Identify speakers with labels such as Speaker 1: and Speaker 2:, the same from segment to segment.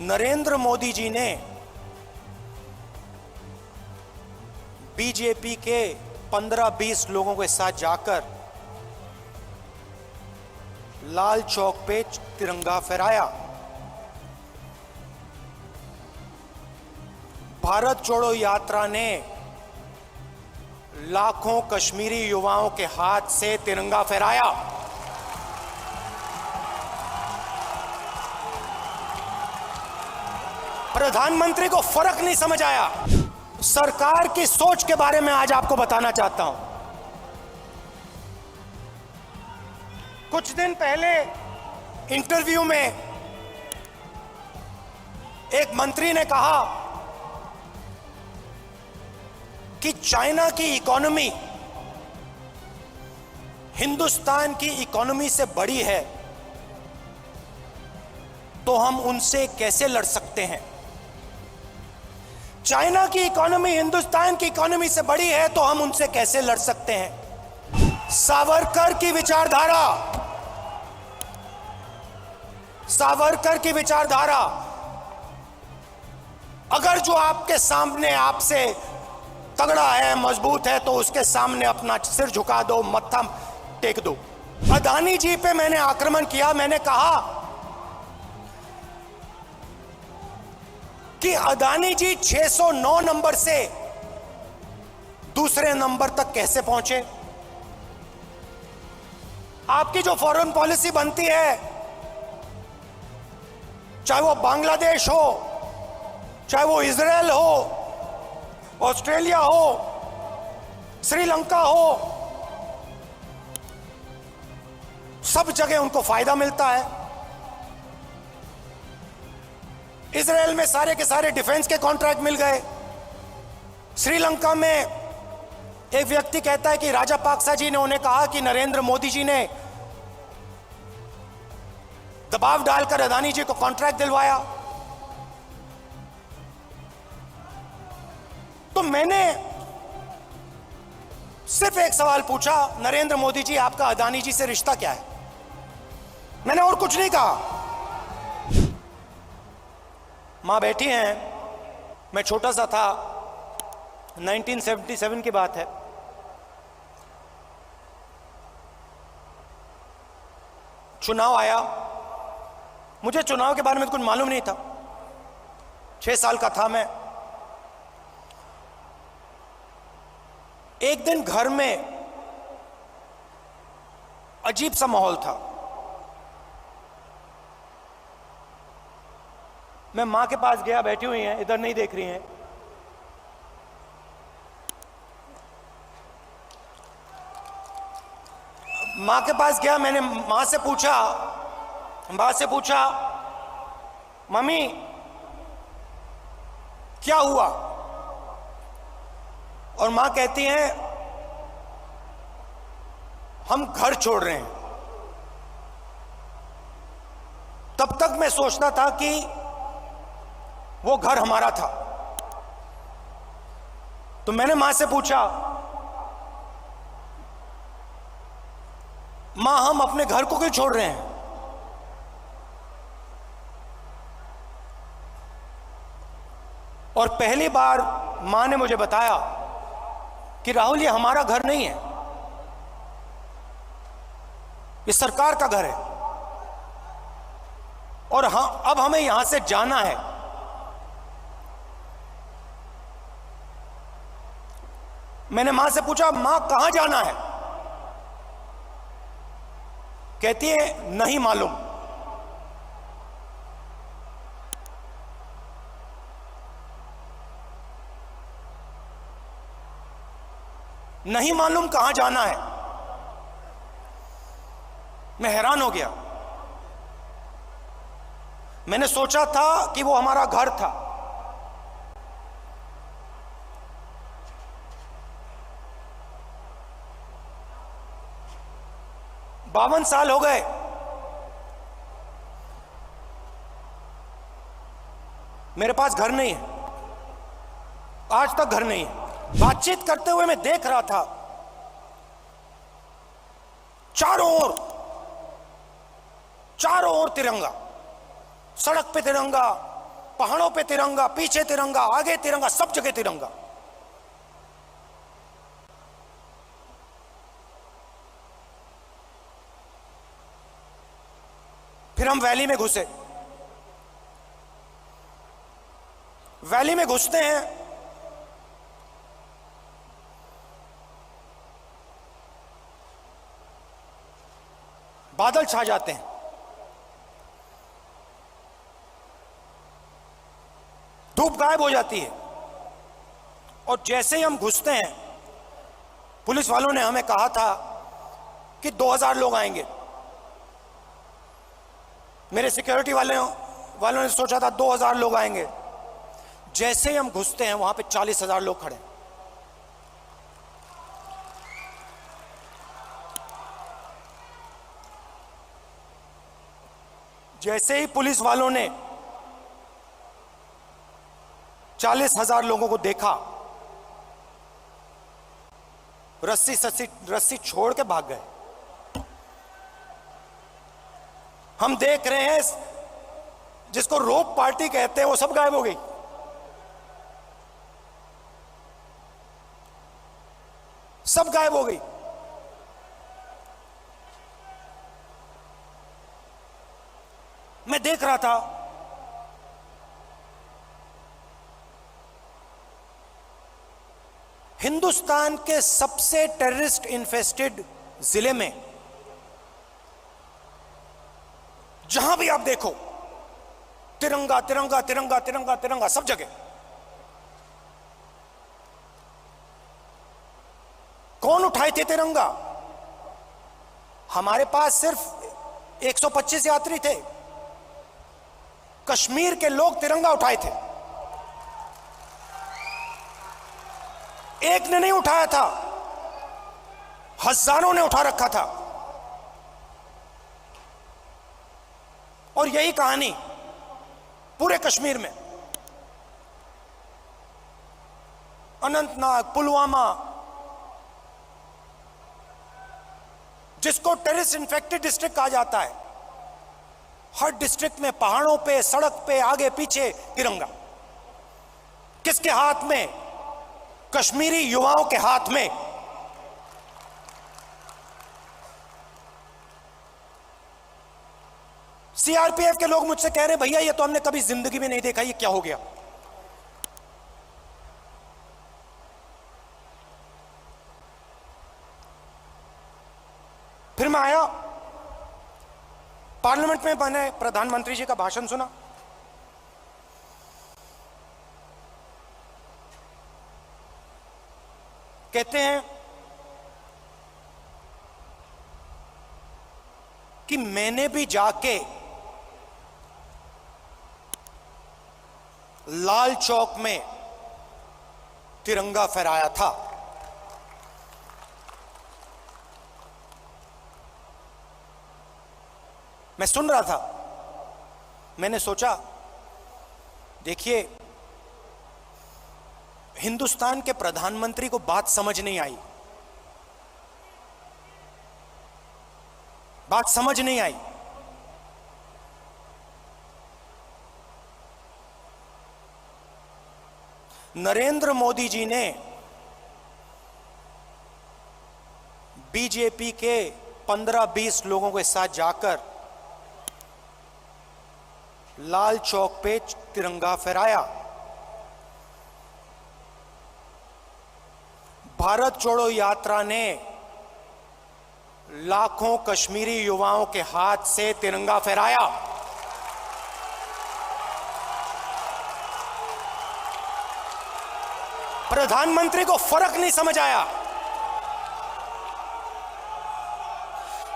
Speaker 1: नरेंद्र मोदी जी ने बीजेपी के 15-20 लोगों के साथ जाकर लाल चौक पे तिरंगा फहराया। भारत जोड़ो यात्रा ने लाखों कश्मीरी युवाओं के हाथ से तिरंगा फहराया। प्रधानमंत्री को फर्क नहीं समझ आया। सरकार की सोच के बारे में आज आपको बताना चाहता हूं। कुछ दिन पहले इंटरव्यू में एक मंत्री ने कहा कि चाइना की इकोनॉमी हिंदुस्तान की इकोनॉमी से बड़ी है, तो हम उनसे कैसे लड़ सकते हैं। चाइना की इकोनॉमी हिंदुस्तान की इकोनॉमी से बड़ी है, तो हम उनसे कैसे लड़ सकते हैं। सावरकर की विचारधारा, सावरकर की विचारधारा, अगर जो आपके सामने आपसे तगड़ा है, मजबूत है, तो उसके सामने अपना सिर झुका दो, मत्था टेक दो। अदानी जी पे मैंने आक्रमण किया। मैंने कहा कि अदानी जी 609 नंबर से दूसरे नंबर तक कैसे पहुंचे। आपकी जो फॉरेन पॉलिसी बनती है, चाहे वो बांग्लादेश हो, चाहे वो इजराइल हो, ऑस्ट्रेलिया हो, श्रीलंका हो, सब जगह उनको फायदा मिलता है। इजराइल में सारे के सारे डिफेंस के कॉन्ट्रैक्ट मिल गए। श्रीलंका में एक व्यक्ति कहता है कि राजापाक्सा जी ने उन्हें कहा कि नरेंद्र मोदी जी ने दबाव डालकर अदानी जी को कॉन्ट्रैक्ट दिलवाया। तो मैंने सिर्फ एक सवाल पूछा, नरेंद्र मोदी जी, आपका अदानी जी से रिश्ता क्या है। मैंने और कुछ नहीं कहा। मां बैठी हैं, मैं छोटा सा था, 1977 की बात है। चुनाव आया, मुझे चुनाव के बारे में कुछ मालूम नहीं था, 6 साल का था मैं। एक दिन घर में अजीब सा माहौल था। मैं मां के पास गया, बैठी हुई हैं, इधर नहीं देख रही हैं। मां के पास गया, मैंने मां से पूछा, मम्मी क्या हुआ। और मां कहती हैं, हम घर छोड़ रहे हैं। तब तक मैं सोचता था कि वो घर हमारा था। तो मैंने मां से पूछा, मां हम अपने घर को क्यों छोड़ रहे हैं। और पहली बार मां ने मुझे बताया कि राहुल, ये हमारा घर नहीं है, ये सरकार का घर है, और हाँ, अब हमें यहां से जाना है। मैंने मां से पूछा, मां कहां जाना है। कहती है, नहीं मालूम। नहीं मालूम कहां जाना है। मैं हैरान हो गया। मैंने सोचा था कि वो हमारा घर था। बावन साल हो गए। मेरे पास घर नहीं है, आज तक घर नहीं है। बातचीत करते हुए मैं देख रहा था, चारों ओर तिरंगा, सड़क पे तिरंगा, पहाड़ों पे तिरंगा, पीछे तिरंगा, आगे तिरंगा, सब जगह तिरंगा। फिर हम वैली में घुसे। वैली में घुसते हैं, बादल छा जाते हैं, धूप गायब हो जाती है, और जैसे ही हम घुसते हैं, पुलिस वालों ने हमें कहा था कि 2000 लोग आएंगे। मेरे सिक्योरिटी वालों ने सोचा था 2000 लोग आएंगे। जैसे ही हम घुसते हैं, वहां पे 40,000 लोग खड़े। जैसे ही पुलिस वालों ने 40,000 लोगों को देखा, रस्सी छोड़ के भाग गए। हम देख रहे हैं, जिसको रोप पार्टी कहते हैं, वो सब गायब हो गई। सब गायब हो गई। मैं देख रहा था, हिंदुस्तान के सबसे टेररिस्ट इन्फेस्टेड जिले में जहां भी आप देखो, तिरंगा तिरंगा तिरंगा तिरंगा तिरंगा, सब जगह। कौन उठाए थे तिरंगा? हमारे पास सिर्फ 125 यात्री थे। कश्मीर के लोग तिरंगा उठाए थे। एक ने नहीं उठाया था, हजारों ने उठा रखा था। और यही कहानी पूरे कश्मीर में, अनंतनाग, पुलवामा, जिसको टेररिस्ट इन्फेक्टेड डिस्ट्रिक्ट कहा जाता है, हर डिस्ट्रिक्ट में पहाड़ों पे, सड़क पे, आगे पीछे तिरंगा। किसके हाथ में? कश्मीरी युवाओं के हाथ में। सीआरपीएफ के लोग मुझसे कह रहे, भैया ये तो हमने कभी जिंदगी में नहीं देखा, ये क्या हो गया? फिर मैं आया, पार्लियामेंट में मैंने प्रधानमंत्री जी का भाषण सुना। कहते हैं कि मैंने भी जाके लाल चौक में तिरंगा फहराया था। मैं सुन रहा था, मैंने सोचा, देखिए, हिंदुस्तान के प्रधानमंत्री को बात समझ नहीं आई, बात समझ नहीं आई। नरेंद्र मोदी जी ने बीजेपी के 15-20 लोगों के साथ जाकर लाल चौक पे तिरंगा फहराया। भारत जोड़ो यात्रा ने लाखों कश्मीरी युवाओं के हाथ से तिरंगा फहराया। प्रधानमंत्री को फर्क नहीं समझ आया।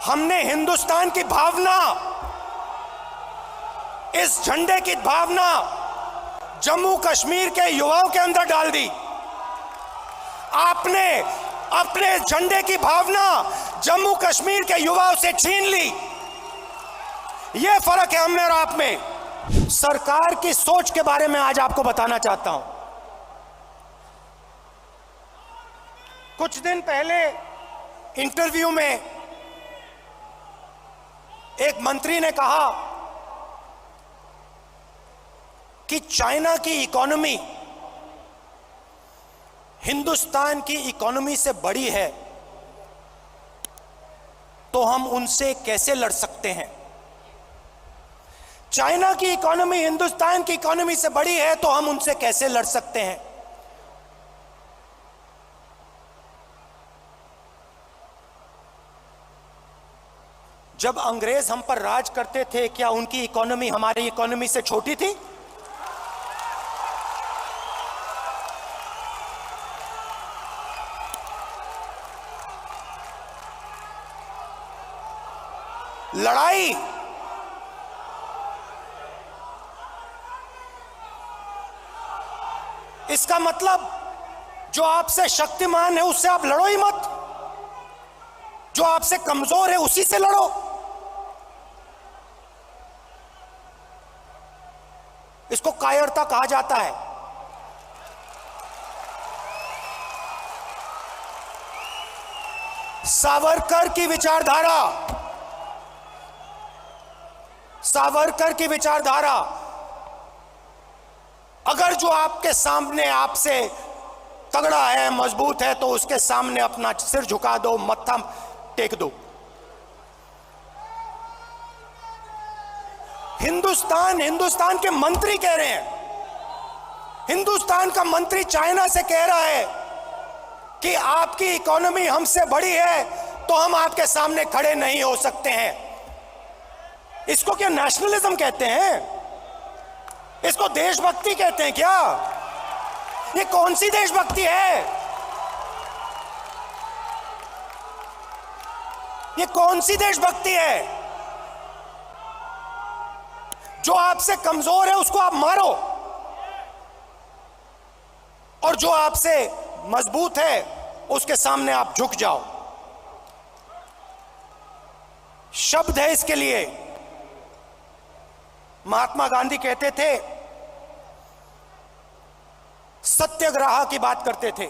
Speaker 1: हमने हिंदुस्तान की भावना, इस झंडे की भावना जम्मू कश्मीर के युवाओं के अंदर डाल दी। आपने अपने झंडे की भावना जम्मू कश्मीर के युवाओं से छीन ली। यह फर्क है हम में और आप में। सरकार की सोच के बारे में आज आपको बताना चाहता हूं। कुछ दिन पहले इंटरव्यू में एक मंत्री ने कहा कि चाइना की इकोनॉमी हिंदुस्तान की इकोनॉमी से बड़ी है, तो हम उनसे कैसे लड़ सकते हैं? चाइना की इकोनॉमी हिंदुस्तान की इकोनॉमी से बड़ी है, तो हम उनसे कैसे लड़ सकते हैं? जब अंग्रेज हम पर राज करते थे, क्या उनकी इकोनॉमी हमारी इकोनॉमी से छोटी थी? लड़ाई इसका मतलब जो आपसे शक्तिमान है उससे आप लड़ो ही मत, जो आपसे कमजोर है उसी से लड़ो। इसको कायरता कहा जाता है। सावरकर की विचारधारा, सावरकर की विचारधारा, अगर जो आपके सामने आपसे तगड़ा है, मजबूत है, तो उसके सामने अपना सिर झुका दो, मत्था टेक दो। हिंदुस्तान के मंत्री कह रहे हैं, हिंदुस्तान का मंत्री चाइना से कह रहा है कि आपकी इकोनॉमी हमसे बड़ी है, तो हम आपके सामने खड़े नहीं हो सकते हैं। इसको क्या नेशनलिज्म कहते हैं? इसको देशभक्ति कहते हैं क्या? ये कौन सी देशभक्ति है? ये कौन सी देशभक्ति है? जो आपसे कमजोर है उसको आप मारो, और जो आपसे मजबूत है उसके सामने आप झुक जाओ। शब्द है इसके लिए। महात्मा गांधी कहते थे, सत्याग्रह की बात करते थे।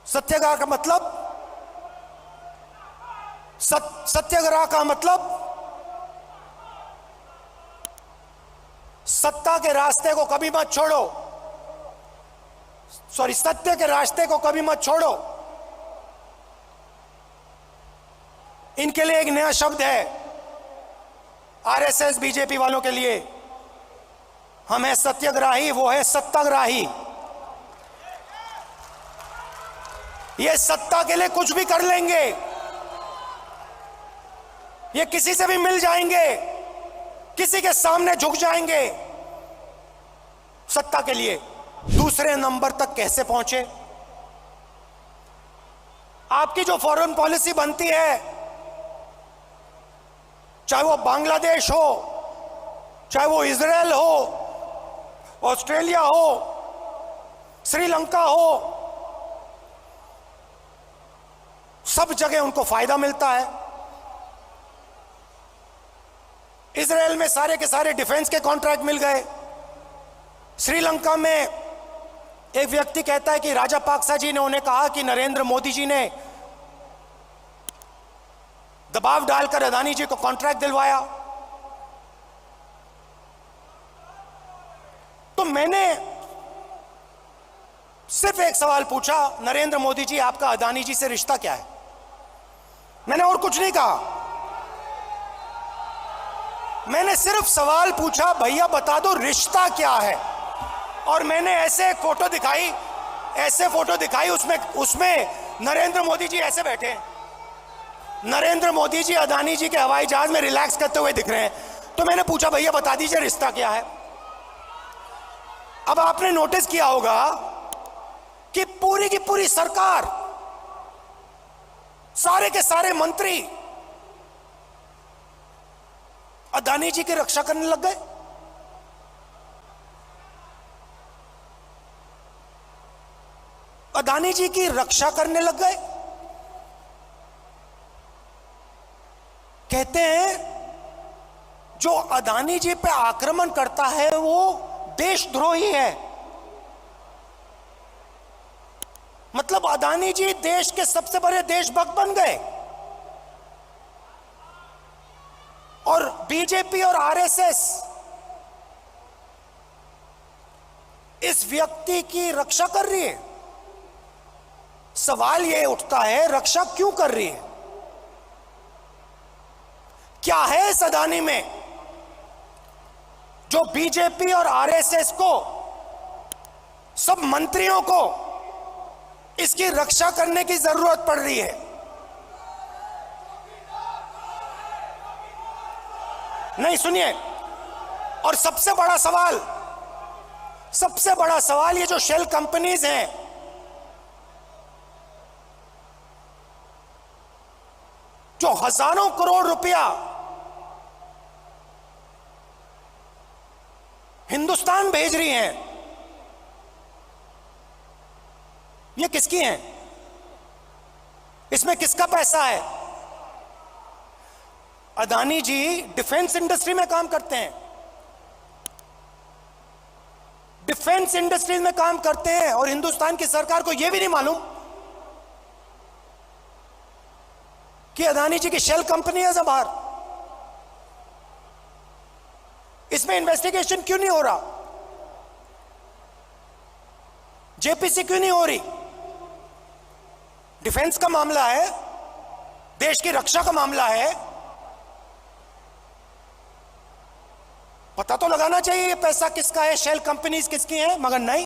Speaker 1: सत्याग्रह का मतलब, सत्याग्रह का मतलब सत्ता के रास्ते को कभी मत छोड़ो, सॉरी, सत्य के रास्ते को कभी मत छोड़ो। इनके लिए एक नया शब्द है, आरएसएस बीजेपी वालों के लिए। हम है सत्याग्रही, वो है सत्ताग्राही। ये सत्ता के लिए कुछ भी कर लेंगे, ये किसी से भी मिल जाएंगे, किसी के सामने झुक जाएंगे सत्ता के लिए। दूसरे नंबर तक कैसे पहुंचे? आपकी जो फॉरेन पॉलिसी बनती है, चाहे वो बांग्लादेश हो, चाहे वो इजराइल हो, ऑस्ट्रेलिया हो, श्रीलंका हो, सब जगह उनको फायदा मिलता है। इजराइल में सारे के सारे डिफेंस के कॉन्ट्रैक्ट मिल गए। श्रीलंका में एक व्यक्ति कहता है कि राजापाक्सा जी ने उन्हें कहा कि नरेंद्र मोदी जी ने दबाव डालकर अदानी जी को कॉन्ट्रैक्ट दिलवाया। तो मैंने सिर्फ एक सवाल पूछा, नरेंद्र मोदी जी, आपका अदानी जी से रिश्ता क्या है? मैंने और कुछ नहीं कहा। मैंने सिर्फ सवाल पूछा, भैया बता दो रिश्ता क्या है। और मैंने ऐसे एक फोटो दिखाई, उसमें नरेंद्र मोदी जी ऐसे बैठे हैं। नरेंद्र मोदी जी अदानी जी के हवाई जहाज में रिलैक्स करते हुए दिख रहे हैं। तो मैंने पूछा, भैया बता दीजिए रिश्ता क्या है। अब आपने नोटिस किया होगा कि पूरी की पूरी सरकार, सारे के सारे मंत्री अदानी जी की रक्षा करने लग गए। अदानी जी की रक्षा करने लग गए। कहते हैं जो अदानी जी पे आक्रमण करता है वो देशद्रोही है। मतलब अदानी जी देश के सबसे बड़े देशभक्त बन गए। और बीजेपी और आरएसएस इस व्यक्ति की रक्षा कर रही है। सवाल यह उठता है, रक्षा क्यों कर रही है? क्या है इस अदानी में जो बीजेपी और आरएसएस को, सब मंत्रियों को इसकी रक्षा करने की जरूरत पड़ रही है? नहीं, सुनिए, और सबसे बड़ा सवाल ये जो शेल कंपनीज हैं, जो हजारों करोड़ रुपया हिंदुस्तान भेज रही हैं, ये किसकी हैं? इसमें किसका पैसा है? अदानी जी डिफेंस इंडस्ट्री में काम करते हैं, डिफेंस इंडस्ट्री में काम करते हैं, और हिंदुस्तान की सरकार को यह भी नहीं मालूम कि अदानी जी की शेल कंपनी है बाहर। इसमें इन्वेस्टिगेशन क्यों नहीं हो रहा? जेपीसी क्यों नहीं हो रही? डिफेंस का मामला है, देश की रक्षा का मामला है, पता तो लगाना चाहिए ये पैसा किसका है, शेल कंपनीज किसकी हैं, मगर नहीं।